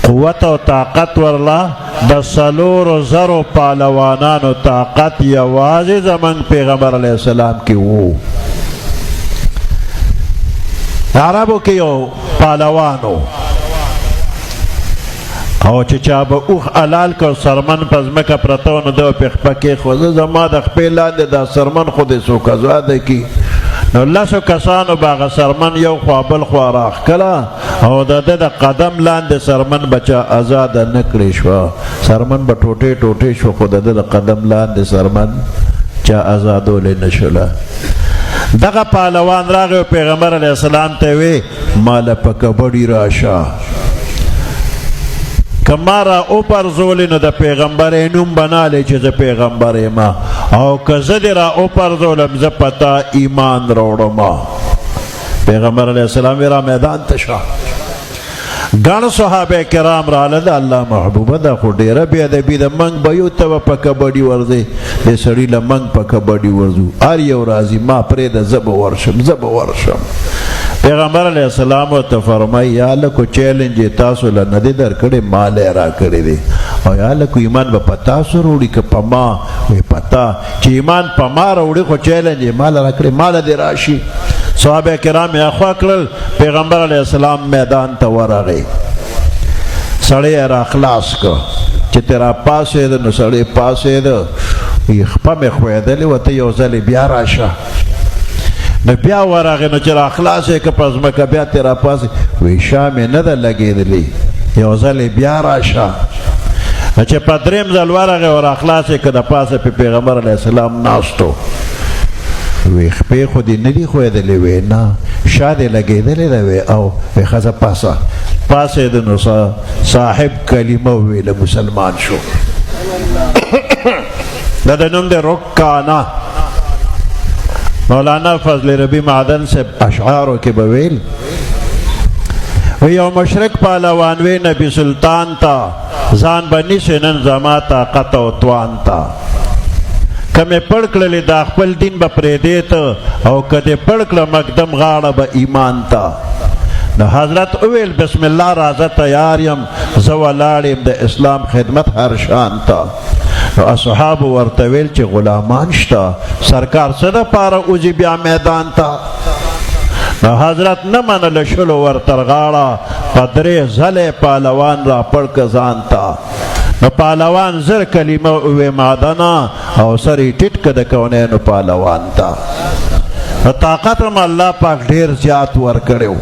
قوت او طاقت ورلا د سلورو زرو پهلوانانو طاقت یوازې زمونږ پیغمبر علیه السلام کې وو. عربو کې یو پهلوانو او چې چا به اوښ حلال کړ سرمن په ځمکه پرته و نو ده به پې خپه کېښوده زما د خپې لاندې دا سرمن خو دې څوک ازاده کړي. نو لسو کسانو به هغه سرمن یو خوا بل خوا راښکله او د ده د قدم لاندې سرمن به چا ازاده نه کړې شوه. سرمن به ټوټې ټوټې شو خو د ده د قدم لاندې سرمن چا ازادولی نه شوله. دغه پهلوان راغی او پیغمبر علیه السلام ته وی ماله په کبډي راشه، که ما را اوپرزولی نو د پیغمبر نوم بنالی چې زه پیغمبر یم، او که زه دې را اوپرزولم زه په تا ایمان راوړم. پیغمبر علیه السلام وی را میدان ته شه. ګڼ صحابه کرام راله د الله محبوبه دا خو ډېره بې ادبي ده، موږ به یو ته به په کبډي ورځئ، دې سړي له موږ په کبډي ورځو. هر یو راځي ما پرېږده زه به ورشم زه به ورشم. پیغمبر علیه السلام ورته فرمایي یا هلکو چیلنج یې تاسو له نه دی درکړی ما له یې راکړی دی، او یا هلکو ایمان به په تاسو راوړي که په ما؟ وایي په تا. چې ایمان په ما راوړي خو چیلنج یې ما له راکړی ما له دې راشي. صحابه کرام یې اخوا کړل، پیغمبر علیه السلام میدان ته ورغی، سړی یې را خلاص کړ. چې ترې را پاڅېده نو سړی پاڅېده، وایي خپه مې ښویېدلې وه ته یو ځلې بیا راشه. نو بیا ورغی نو چې را خلاص یې که په ځمکه بیا ترې را پاڅې، وایي شا مې نه ده لګېدلې یو ځلې بیا راشه. نو چې په درېم ځل ورغی او را خلاص یې که د پاسه پې پیغمبر علیه السلام ناست و. وی خپې خو دې نه دي ښویېدلې؟ وی نه. شا دې لګېدلې ده؟ وی او. وی ښځه پاسه پاسېده نو صاحب کلمه وویله مسلمان شو. دا د نوم دی رکانه. مولانا فضل ربی معدن صاحب اشعارو کې به ویل، وی یو مشرک پهلوان وی نبی سلطان تا ځان به نیسې نن زما طاقت او توان تا، که مې پړ کړلې دا خپل دین به پرېږدې ته، او که دې پړ کړه مقدم غاړه به ایمان ته. نو حضرت وویل بسم الله راځه تیار یم زه ولاړ یم د اسلام خدمت هر شان ته. نو اصحابو ورته ویل چې غلامان شته، سرکار څه دپاره وځي بیا میدان ته؟ نو حضرت نه منله، شلو ورتر غاړه په درې ځلې پهلوان را پړ که ځان ته. نو پهلوان زر کلمه ووی معدنه او سر یې ټیټ که د کونینو پهلوان ته. طاقت هم الله پاک ډېر زیات ورکړی و.